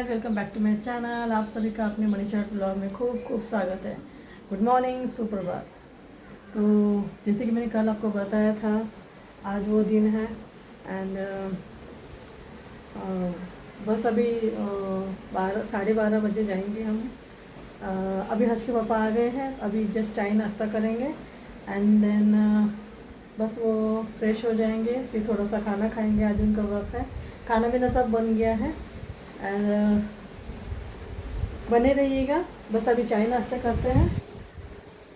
Guys, welcome back to my channel. आप सभी का अपने मनीषा ब्लॉग में खूब खूब स्वागत है। गुड मॉर्निंग, सुप्रभात। तो जैसे कि मैंने कल आपको बताया था, आज वो दिन है एंड बस अभी 12:30 बजे जाएंगे हम। अभी हर्ष के पापा आ गए हैं, अभी जस्ट चाय नाश्ता करेंगे एंड देन बस वो फ्रेश हो जाएंगे, फिर थोड़ा सा खाना खाएंगे। आज उनका व्रत है, खाना पीना सब बन गया है एंड बने रहिएगा। बस अभी चाय नाश्ता करते हैं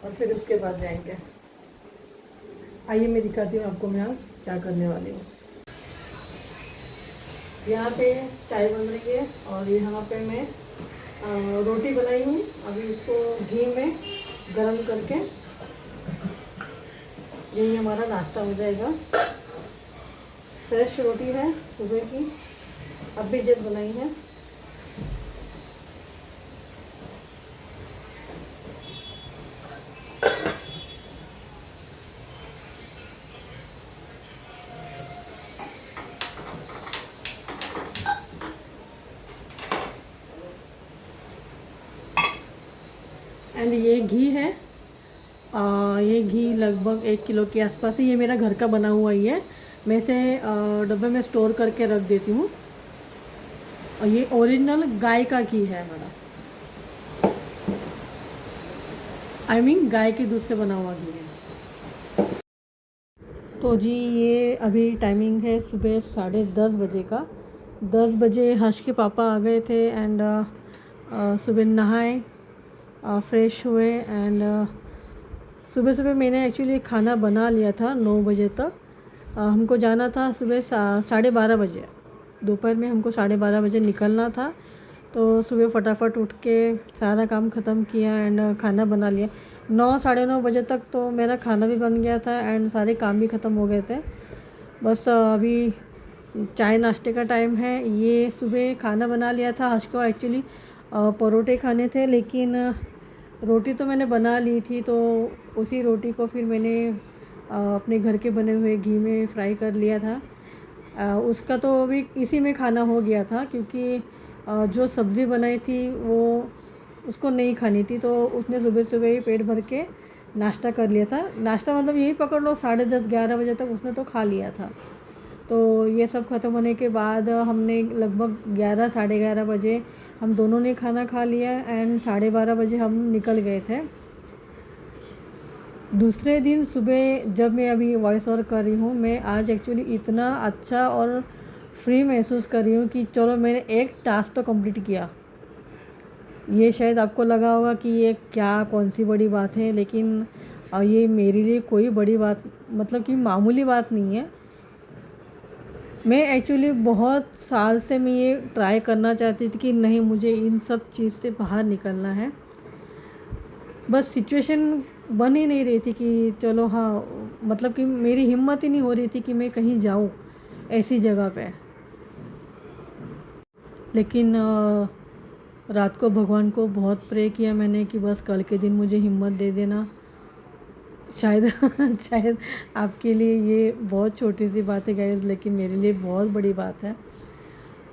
और फिर उसके बाद जाएंगे। आइए मैं दिखाती हूँ आपको मैं आज क्या करने वाली हूँ। यहाँ पे चाय बन रही है और यहाँ पे मैं रोटी बनाई हूँ। अभी इसको घी में गरम करके यही हमारा नाश्ता हो जाएगा। फ्रेश रोटी है सुबह की, अभी जब बनाई है। एंड ये घी है, ये घी लगभग 1 किलो के आसपास है। ये मेरा घर का बना हुआ ही है, मैं इसे डब्बे में स्टोर करके रख देती हूँ। और ये ओरिजिनल गाय का घी है हमारा, आई मीन गाय के दूध से बना हुआ घी है। तो जी ये अभी टाइमिंग है सुबह 10:30 बजे का। 10 बजे हर्ष के पापा आ गए थे एंड सुबह नहाए, फ्रेश हुए एंड सुबह सुबह मैंने एक्चुअली खाना बना लिया था 9 बजे तक। हमको जाना था सुबह 12:30 बजे, दोपहर में हमको 12:30 बजे निकलना था। तो सुबह फटाफट उठ के सारा काम ख़त्म किया एंड खाना बना लिया। 9 साढ़े 9 बजे तक तो मेरा खाना भी बन गया था एंड सारे काम भी ख़त्म हो गए थे। बस अभी चाय नाश्ते का टाइम है। ये सुबह खाना बना लिया था। हर्ष को एक्चुअली परोठे खाने थे, लेकिन रोटी तो मैंने बना ली थी, तो उसी रोटी को फिर मैंने अपने घर के बने हुए घी में फ्राई कर लिया था। उसका तो अभी इसी में खाना हो गया था, क्योंकि जो सब्ज़ी बनाई थी वो उसको नहीं खानी थी, तो उसने सुबह सुबह ही पेट भर के नाश्ता कर लिया था। नाश्ता मतलब यही पकड़ लो 10:30 11 बजे तक उसने तो खा लिया था। तो ये सब ख़त्म होने के बाद हमने लगभग 11 साढ़े 11 बजे हम दोनों ने खाना खा लिया एंड 12:30 बजे हम निकल गए थे। दूसरे दिन सुबह जब मैं अभी वॉइस ओवर कर रही हूँ, मैं आज एक्चुअली इतना अच्छा और फ्री महसूस कर रही हूँ कि चलो मैंने एक टास्क तो कंप्लीट किया। ये शायद आपको लगा होगा कि ये क्या कौन सी बड़ी बात है, लेकिन ये मेरे लिए कोई बड़ी बात मतलब कि मामूली बात नहीं है। मैं एक्चुअली बहुत साल से मैं ये ट्राई करना चाहती थी कि नहीं, मुझे इन सब चीज़ से बाहर निकलना है। बस सिचुएशन बन ही नहीं रही थी कि चलो हाँ, मतलब कि मेरी हिम्मत ही नहीं हो रही थी कि मैं कहीं जाऊँ ऐसी जगह पे। लेकिन रात को भगवान को बहुत प्रे किया मैंने कि बस कल के दिन मुझे हिम्मत दे देना। शायद शायद आपके लिए ये बहुत छोटी सी बात है गाइस, लेकिन मेरे लिए बहुत बड़ी बात है।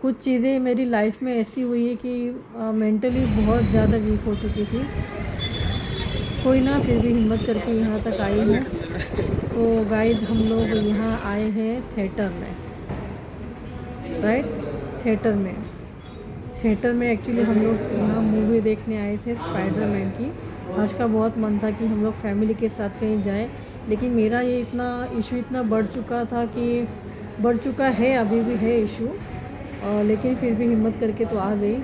कुछ चीज़ें मेरी लाइफ में ऐसी हुई है कि मेंटली बहुत ज़्यादा वीक हो चुकी थी। कोई ना, फिर भी हिम्मत करके यहाँ तक आई हूँ। तो गाइस हम लोग यहाँ आए हैं थिएटर में, राइट, थिएटर में एक्चुअली हम लोग यहाँ मूवी देखने आए थे स्पाइडरमैन की। आज का बहुत मन था कि हम लोग फैमिली के साथ कहीं जाएं, लेकिन मेरा ये इशू इतना बढ़ चुका है, अभी भी है इशू, लेकिन फिर भी हिम्मत करके तो आ गई।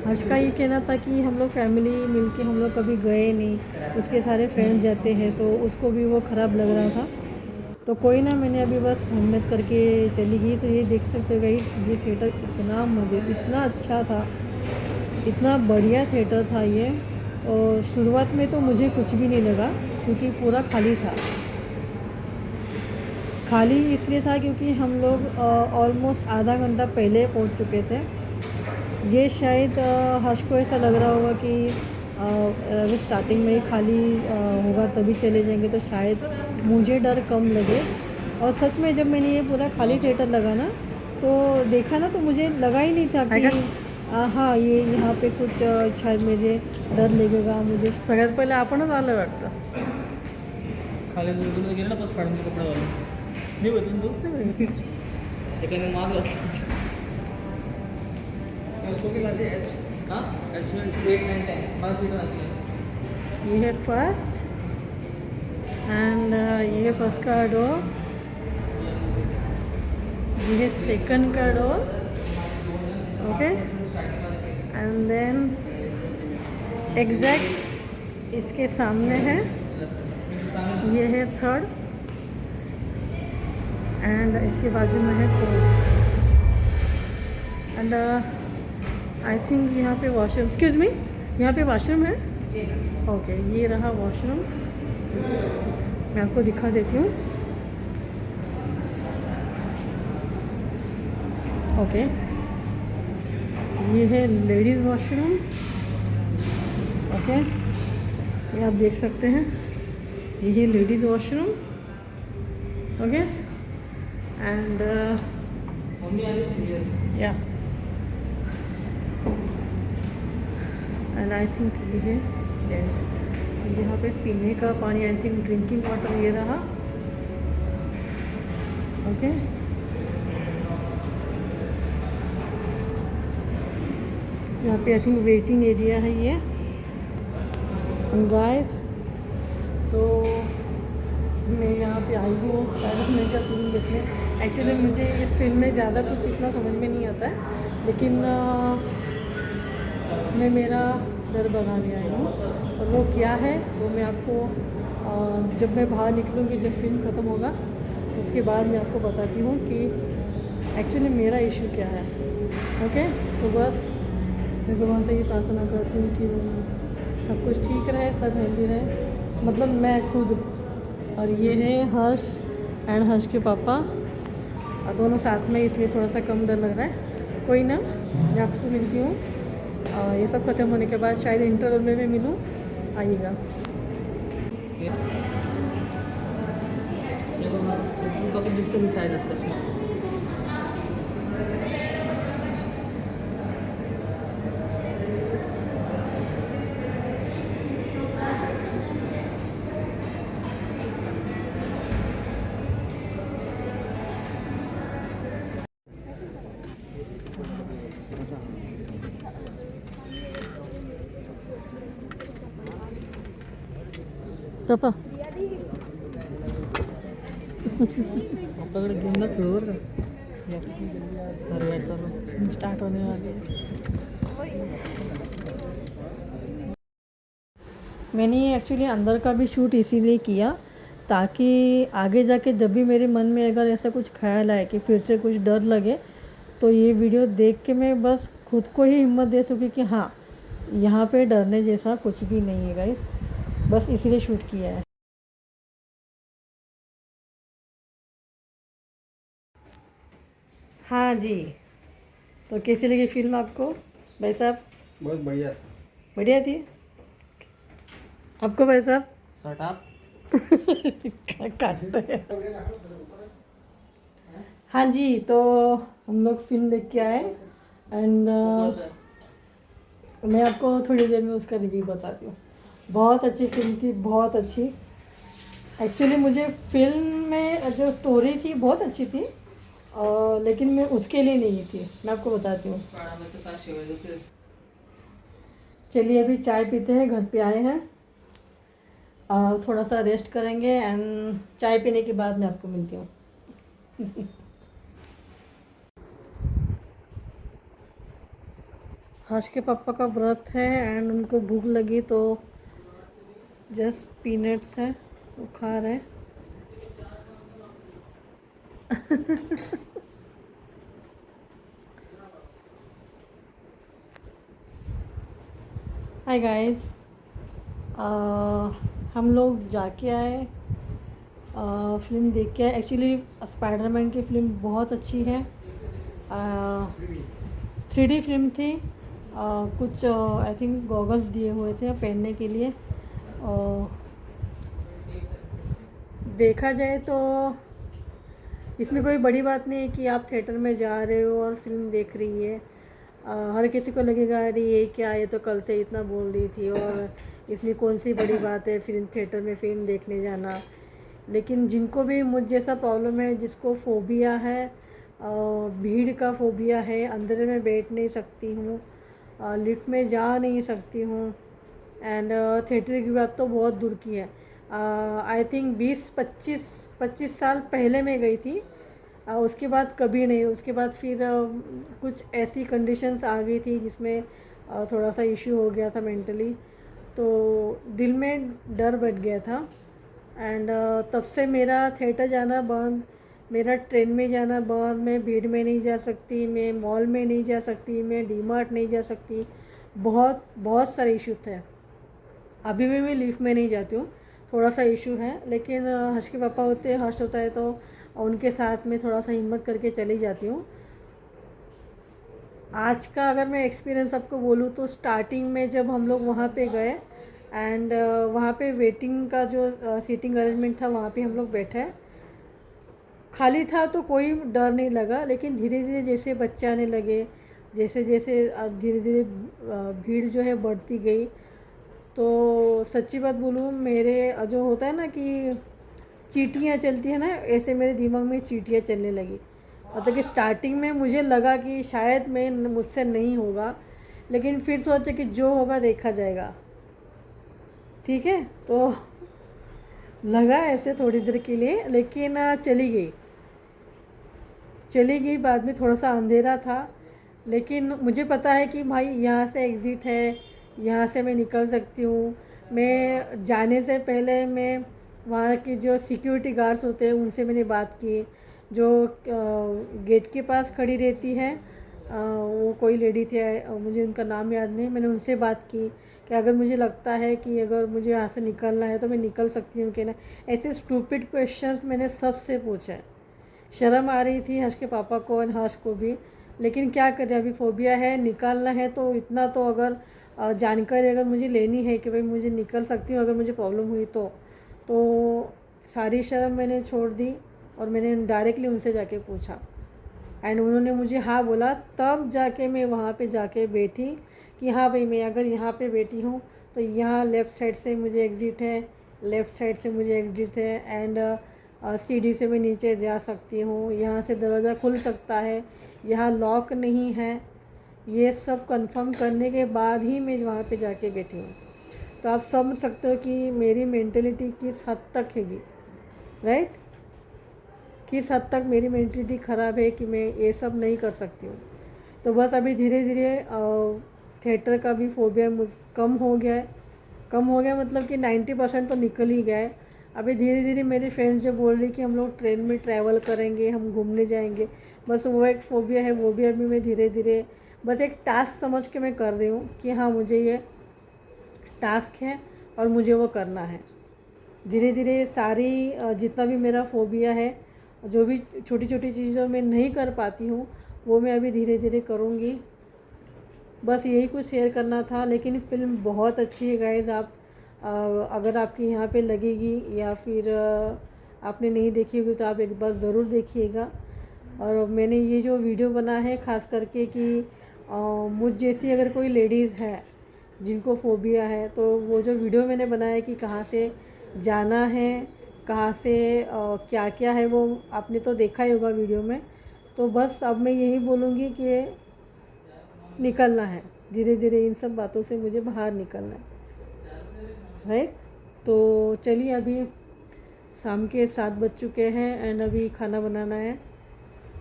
हर्ष का ये कहना था कि हम लोग फैमिली मिलके हम लोग कभी गए नहीं, उसके सारे फ्रेंड्स जाते हैं, तो उसको भी वो ख़राब लग रहा था। तो कोई ना, मैंने अभी बस हिम्मत करके चली गई। तो ये देख सकते हो गाइस, ये थिएटर इतना अच्छा था, इतना बढ़िया थिएटर था ये। और शुरुआत में तो मुझे कुछ भी नहीं लगा, क्योंकि पूरा खाली था। खाली इसलिए था क्योंकि हम लोग ऑलमोस्ट आधा घंटा पहले पहुंच चुके थे। ये शायद हर्ष को ऐसा लग रहा होगा कि अगर स्टार्टिंग में ही खाली होगा तभी चले जाएंगे, तो शायद मुझे डर कम लगे। और सच में जब मैंने ये पूरा खाली थिएटर लगा ना, तो देखा ना, तो मुझे लगा ही नहीं था कि हाँ, ये यहाँ पे कुछ शायद मुझे डर लगेगा मुझे सगळ्यात पहिले आपणच आलं वाटतं. खाली दूध गेलं ना बस काढून ते कपडे घालून मी बदलून तू एकाने माग घातला हां 8 9 10 मला सीट घातली ये है फर्स्ट एंड ये है फर्स्ट का डोर. ये है सेकंड का door. Okay and then exact इसके सामने है ये है थर्ड एंड इसके बाजू में है फोर्थ. एंड आई थिंक यहाँ पे वॉशरूम एक्सक्यूज मी यहाँ पे वॉशरूम है. ओके ये रहा वॉशरूम. मैं आपको दिखा देती हूँ. ओके ये है लेडीज़ वॉशरूम. ओके ये आप देख सकते हैं ये है ladies washroom. Okay and mummy आली सीरियस या एंड आई थिंक ये है जेंट्स. यहाँ पे पीने का पानी आई थिंक ड्रिंकिंग वाटर ये रहा. ओके यहाँ पे आई थिंक वेटिंग एरिया है ये. गाइस तो मैं यहाँ पे आई हूँ स्पाइडरमैन का फिल्म देखने. एक्चुअली मुझे इस फिल्म में ज़्यादा कुछ इतना समझ में नहीं आता है लेकिन मैं मेरा डर भगाने आई हूँ और वो क्या है वो मैं आपको जब मैं बाहर निकलूँगी जब फिल्म ख़त्म होगा उसके बाद मैं आपको बताती हूँ कि एक्चुअली मेरा इशू क्या है. ओके तो बस मैं भगवान से ये प्रार्थना करती हूँ कि सब कुछ ठीक रहे सब हेल्दी रहे मतलब मैं खुद. और ये है हर्ष एंड हर्ष के पापा और दोनों साथ में इसलिए थोड़ा सा कम डर लग रहा है. कोई ना मैं आपसे मिलती हूँ और ये सब ख़त्म होने के बाद शायद इंटरवल में भी मिलूँ. आइएगा. जिसका साइज असतं स्मॉल पापा आपल्याकडे घेऊन ना फ्लोअर अरे चालू स्टार्ट होने वाली है. मैंने एक्चुअली अंदर का भी शूट इसीलिए किया ताकि आगे जाके जब भी मेरे मन में अगर ऐसा कुछ ख्याल आए कि फिर से कुछ डर लगे तो ये वीडियो देख के मैं बस खुद को ही हिम्मत दे सकूँ कि हाँ यहाँ पे डरने जैसा कुछ भी नहीं है गाइस. बस इसीलिए शूट किया है. हाँ जी तो कैसी लगी फिल्म आपको भाई साहब. बहुत बढ़िया बढ़िया थी. आपको भाई साहब शट अप क्या काटते हैं. हाँ जी तो हम लोग फिल्म देख के आए एंड मैं आपको थोड़ी देर में उसका रिव्यू बताती हूँ. बहुत अच्छी फिल्म थी बहुत अच्छी. एक्चुअली मुझे फिल्म में जो स्टोरी थी बहुत अच्छी थी लेकिन मैं उसके लिए नहीं थी. मैं आपको बताती हूँ. चलिए अभी चाय पीते हैं. घर पे आए हैं थोड़ा सा रेस्ट करेंगे एंड चाय पीने के बाद मैं आपको मिलती हूँ. हर्ष के पापा का व्रत है एंड उनको भूख लगी तो जस्ट पीनट्स है वो खा रहे हैं. हाय गाइस हम लोग जाके आए फिल्म देख के आए. एक्चुअली स्पाइडरमैन की फिल्म बहुत अच्छी है. 3D फिल्म थी. कुछ आई थिंक गॉगल्स दिए हुए थे पहनने के लिए. देखा जाए तो इसमें कोई बड़ी बात नहीं है कि आप थिएटर में जा रहे हो और फिल्म देख रही है. हर किसी को लगेगा अरे ये क्या, ये तो कल से इतना बोल रही थी और इसमें कौन सी बड़ी बात है फिल्म थिएटर में फिल्म देखने जाना। लेकिन जिनको भी मुझ जैसा प्रॉब्लम है, जिसको फोबिया है, भीड़ का फोबिया है, अंदर में बैठ नहीं सकती हूँ, लिफ्ट में जा नहीं सकती हूँ, एंड थिएटर की बात तो बहुत दूर की है। आई थिंक 20-25 साल पहले मैं गई थी, उसके बाद कभी नहीं। उसके बाद फिर कुछ ऐसी कंडीशंस आ गई थी जिसमें थोड़ा सा इश्यू हो गया था मेंटली, तो दिल में डर बैठ गया था। एंड तब से मेरा थिएटर जाना बंद, मेरा ट्रेन में जाना बंद, मैं भीड़ में नहीं जा सकती, मैं मॉल में नहीं जा सकती, मैं डीमार्ट नहीं जा सकती। बहुत बहुत सारे इशू थे। अभी भी मैं लिफ्ट में नहीं जाती हूँ, थोड़ा सा इशू है, लेकिन हर्ष के पापा होते हैं, हर्ष होता है तो उनके साथ में थोड़ा सा हिम्मत करके चली जाती हूँ। आज का अगर मैं एक्सपीरियंस आपको बोलूँ तो स्टार्टिंग में जब हम लोग वहाँ पे गए एंड वहाँ पे वेटिंग का जो सीटिंग अरेंजमेंट था वहाँ पे हम लोग बैठे, खाली था तो कोई डर नहीं लगा। लेकिन धीरे धीरे जैसे बच्चे आने लगे, जैसे जैसे धीरे धीरे भीड़ जो है बढ़ती गई, तो सच्ची बात बोलूँ मेरे जो होता है ना कि चींटियाँ चलती है ना, ऐसे मेरे दिमाग में चींटियाँ चलने लगी। मतलब कि स्टार्टिंग में मुझे लगा कि शायद मैं मुझसे नहीं होगा, लेकिन फिर सोचे कि जो होगा देखा जाएगा, ठीक है। तो लगा ऐसे थोड़ी देर के लिए, लेकिन चली गई। बाद में थोड़ा सा अंधेरा था, लेकिन मुझे पता है कि भाई यहाँ से एग्ज़िट है, यहाँ से मैं निकल सकती हूँ। मैं जाने से पहले मैं वहाँ के जो सिक्योरिटी गार्ड्स होते हैं उनसे मैंने बात की, जो गेट के पास खड़ी रहती है, वो कोई लेडी थी, मुझे उनका नाम याद नहीं। मैंने उनसे बात की कि अगर मुझे लगता है कि अगर मुझे यहाँ से निकलना है तो मैं निकल सकती हूँ कि ना। ऐसे स्टूपिड क्वेश्चंस मैंने सबसे पूछे। शर्म आ रही थी हर्ष के पापा को और हर्ष को भी, लेकिन क्या करें, अभी फोबिया है, निकालना है तो इतना तो अगर जानकारी अगर मुझे लेनी है कि भाई मुझे निकल सकती हूँ अगर मुझे प्रॉब्लम हुई तो सारी शर्म मैंने छोड़ दी और मैंने डायरेक्टली उनसे जाके पूछा एंड उन्होंने मुझे हाँ बोला। तब जाके मैं वहाँ पे जाके बैठी कि हाँ भाई मैं अगर यहाँ पे बैठी हूँ तो यहाँ लेफ़्ट साइड से मुझे एग्ज़िट है, लेफ़्ट साइड से मुझे एग्ज़िट है, एंड सीढ़ी से मैं नीचे जा सकती हूँ, यहाँ से दरवाज़ा खुल सकता है, यहाँ लॉक नहीं है। ये सब कंफर्म करने के बाद ही मैं वहाँ पे जाके बैठी हूँ। तो आप समझ सकते हो कि मेरी मेंटलिटी किस हद तक हैगी, राइट। किस हद तक मेरी मेंटलिटी ख़राब है कि मैं ये सब नहीं कर सकती हूँ। तो बस अभी धीरे धीरे थिएटर का भी फोबिया कम हो गया है। कम हो गया मतलब कि 90% तो निकल ही गया है। अभी धीरे धीरे मेरी फ्रेंड्स जो बोल रही कि हम लोग ट्रेन में ट्रैवल करेंगे, हम घूमने जाएंगे, बस वो एक फ़ोबिया है, वो भी अभी मैं धीरे धीरे बस एक टास्क समझ के मैं कर रही हूँ कि हाँ मुझे ये टास्क है और मुझे वो करना है। धीरे धीरे सारी जितना भी मेरा फ़ोबिया है, जो भी छोटी छोटी चीज़ों में नहीं कर पाती हूँ वो मैं अभी धीरे धीरे करूँगी। बस यही कुछ शेयर करना था। लेकिन फिल्म बहुत अच्छी है गाइज़, आप अगर आपकी यहाँ पे लगेगी या फिर आपने नहीं देखी होगी तो आप एक बार ज़रूर देखिएगा। और मैंने ये जो वीडियो बना है ख़ास करके कि मुझ जैसी अगर कोई लेडीज़ है जिनको फोबिया है, तो वो जो वीडियो मैंने बनाया कि कहाँ से जाना है, कहाँ से क्या क्या है, वो आपने तो देखा ही होगा वीडियो में। तो बस अब मैं यही बोलूँगी कि निकलना है, धीरे धीरे इन सब बातों से मुझे बाहर निकलना है, राइट। तो चलिए अभी शाम के 7 बज चुके हैं एंड अभी खाना बनाना है,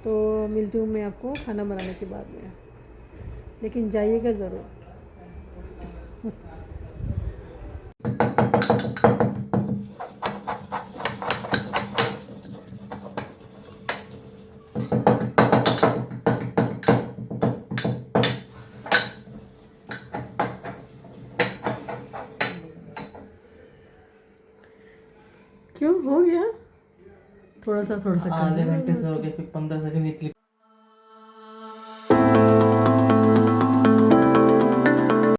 तो मिलती हूँ मैं आपको खाना बनाने के बाद में, लेकिन जाइएगा ज़रूर। क्यों हो गया? थोड़ा सा आधे घंटे से हो गए, फिर 15 सेकंड की क्लिप